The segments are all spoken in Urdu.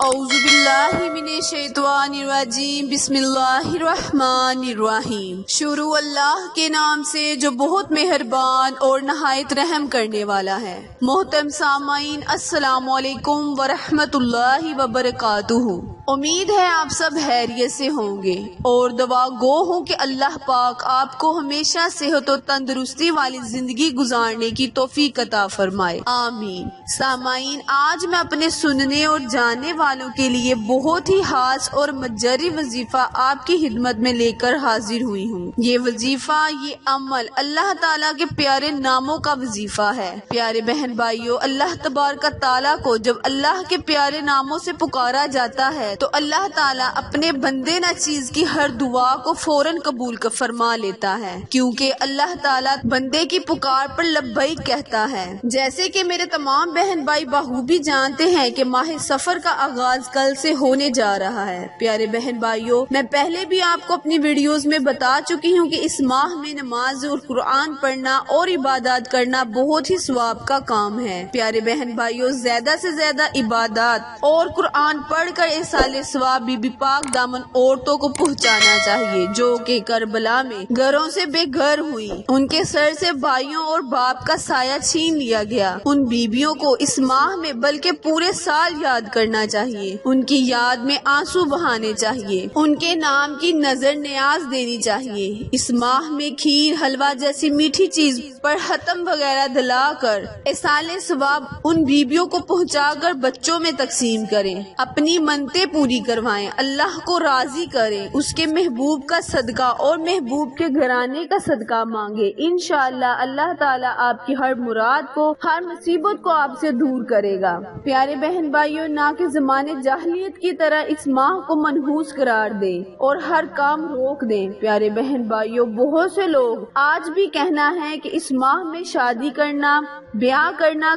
اعوذ باللہ من الشیطان الرجیم بسم اللہ الرحمن الرحیم۔ شروع اللہ کے نام سے جو بہت مہربان اور نہایت رحم کرنے والا ہے۔ محترم سامعین، السلام علیکم ورحمۃ اللہ وبرکاتہ۔ امید ہے آپ سب خیریت سے ہوں گے اور دعا گو ہوں کہ اللہ پاک آپ کو ہمیشہ صحت و تندرستی والی زندگی گزارنے کی توفیق عطا فرمائے، آمین۔ سامعین، آج میں اپنے سننے اور جاننے والوں کے لیے بہت ہی خاص اور مجری وظیفہ آپ کی خدمت میں لے کر حاضر ہوئی ہوں۔ یہ وظیفہ، یہ عمل اللہ تعالیٰ کے پیارے ناموں کا وظیفہ ہے۔ پیارے بہن بھائیوں، اللہ تبارک تعالیٰ کو جب اللہ کے پیارے ناموں سے پکارا جاتا ہے تو اللہ تعالیٰ اپنے بندے ناچیز کی ہر دعا کو فوراً قبول فرما لیتا ہے، کیونکہ اللہ تعالیٰ بندے کی پکار پر لبیک کہتا ہے۔ جیسے کہ میرے تمام بہن بھائی بخوبی جانتے ہیں کہ ماہ سفر کا آغاز کل سے ہونے جا رہا ہے۔ پیارے بہن بھائیوں، میں پہلے بھی آپ کو اپنی ویڈیوز میں بتا چکی ہوں کہ اس ماہ میں نماز اور قرآن پڑھنا اور عبادات کرنا بہت ہی ثواب کا کام ہے۔ پیارے بہن بھائیوں، زیادہ سے زیادہ عبادات اور قرآن پڑھ کر ایسال ثواب بی بی پاک دامن عورتوں کو پہنچانا چاہیے جو کہ کربلا میں گھروں سے بے گھر ہوئی، ان کے سر سے بھائیوں اور باپ کا سایہ چھین لیا گیا۔ ان بیبیوں کو اس ماہ میں بلکہ پورے سال یاد کرنا چاہیے، ان کی یاد میں آنسو بہانے چاہیے، ان کے نام کی نظر نیاز دینی چاہیے۔ اس ماہ میں کھیر، حلوہ جیسی میٹھی چیز پر ختم وغیرہ دلا کر ایصال ثواب ان بیبیوں کو پہنچا کر بچوں میں تقسیم کریں، اپنی منتیں پوری کروائیں، اللہ کو راضی کریں، اس کے محبوب کا صدقہ اور محبوب کے گھرانے کا صدقہ مانگے۔ انشاءاللہ اللہ تعالیٰ آپ کی ہر مراد کو، ہر مصیبت کو آپ سے دور کرے گا۔ پیارے بہن بھائیوں، نہ کہ زمانے جاہلیت کی طرح اس ماہ کو منحوس قرار دیں اور ہر کام روک دیں۔ پیارے بہن بھائیوں، بہت سے لوگ آج بھی کہنا ہے کہ اس ماہ میں شادی کرنا، بیاہ کرنا،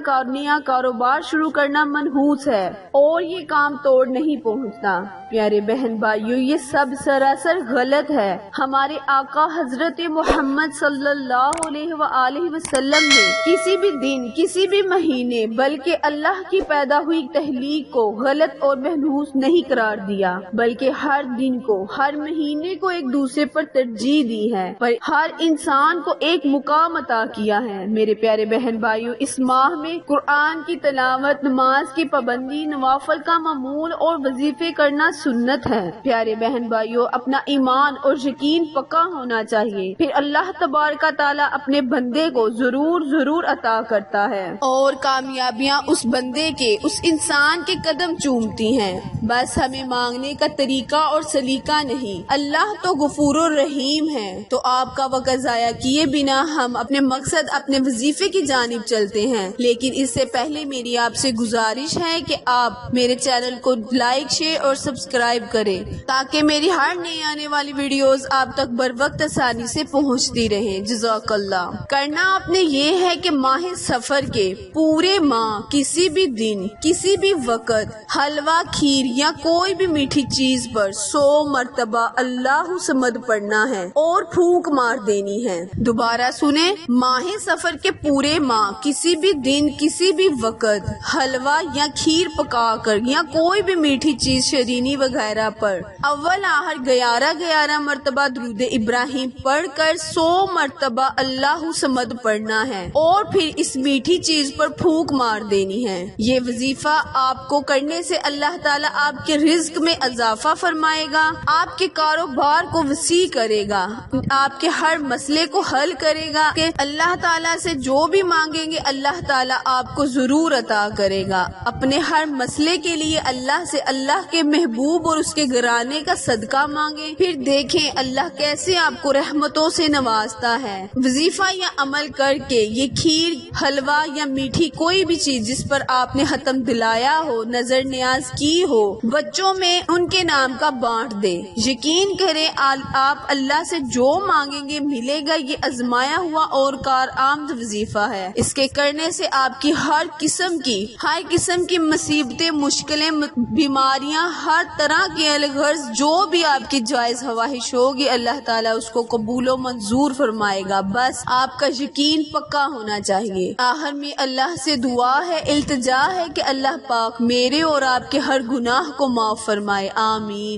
کاروبار شروع کرنا منحوس ہے اور یہ کام توڑ نہیں پہنچتا۔ پیارے بہن بھائیوں، یہ سب سراسر غلط ہے۔ ہمارے آقا حضرت محمد صلی اللہ علیہ وآلہ وسلم نے کسی بھی دن، کسی بھی مہینے بلکہ اللہ کی پیدا ہوئی تخلیق کو غلط اور منحوس نہیں قرار دیا، بلکہ ہر دن کو، ہر مہینے کو ایک دوسرے پر ترجیح دی ہے، پر ہر انسان کو ایک مقام عطا کیا ہے۔ میرے پیارے بہن بھائیوں، اس ماہ میں قرآن کی تلاوت، نماز کی پابندی، نوافل کا معمول اور وظیفے کرنا سنت ہے۔ پیارے بہن بھائیوں، اپنا ایمان اور یقین پکا ہونا چاہیے، پھر اللہ تبارک تعالیٰ اپنے بندے کو ضرور عطا کرتا ہے اور کامیابیاں اس بندے کے، اس انسان کے قدم چومتی ہیں۔ بس ہمیں مانگنے کا طریقہ اور سلیقہ نہیں۔ اللہ تو غفور الرحیم ہے۔ تو آپ کا وقت ضائع کیے بنا ہم اپنے مقصد، اپنے وظیفے کی جانب چلتے ہیں، لیکن اس سے پہلے میری آپ سے گزارش ہے کہ آپ میرے چینل کو لائک، شیئر اور سبسکرائب کریں تاکہ میری ہر نئی آنے والی ویڈیوز آپ تک بر وقت آسانی سے پہنچتی رہیں۔ جزاک اللہ۔ کرنا آپ نے یہ ہے کہ ماہ سفر کے پورے ماہ کسی بھی دن، کسی بھی وقت حلوہ، کھیر یا کوئی بھی میٹھی چیز پر 100 مرتبہ اللہ صمد پڑھنا ہے اور پھونک مار دینی ہے۔ دوبارہ سنیں، ماہ سفر کے پورے ماہ کسی بھی دن، کسی بھی وقت حلوہ یا کھیر پکا کر یا کوئی بھی میٹھی چیز شیرینی وغیرہ پر اول آخر 11 مرتبہ درود ابراہیم پڑھ کر 100 مرتبہ اللہ صمد پڑھنا ہے اور پھر اس میٹھی چیز پر پھونک مار دینی ہے۔ یہ وظیفہ آپ کو کرنے سے اللہ تعالیٰ آپ کے رزق میں اضافہ فرمائے گا، آپ کے کاروبار کو وسیع کرے گا، آپ کے ہر مسئلے کو حل کرے گا کہ اللہ تعالیٰ سے جو بھی مانگیں گے اللہ تعالیٰ آپ کو ضرور عطا کرے گا۔ اپنے ہر مسئلے کے لیے اللہ سے، اللہ کے محبوب اور اس کے گھرانے کا صدقہ مانگیں، پھر دیکھیں اللہ کیسے آپ کو رحمتوں سے نوازتا ہے۔ وظیفہ یا عمل کر کے یہ کھیر، حلوہ یا میٹھی کوئی بھی چیز جس پر آپ نے ختم دلایا ہو، نظر نیاز کی ہو، بچوں میں ان کے نام کا بانٹ دے۔ یقین کریں آپ اللہ سے جو مانگیں گے ملے گا۔ یہ آزمایا ہوا اور کارآمد وظیفہ ہے۔ اس کے کرنے سے آپ کی ہر قسم کی مصیبتیں، مشکلیں، بیماریاں، ہر طرح کی الغرض جو بھی آپ کی جائز خواہش ہوگی اللہ تعالیٰ اس کو قبول و منظور فرمائے گا، بس آپ کا یقین پکا ہونا چاہیے۔ آخر میں اللہ سے دعا ہے، التجا ہے کہ اللہ پاک میرے اور آپ کے ہر گناہ کو معاف فرمائے، آمین۔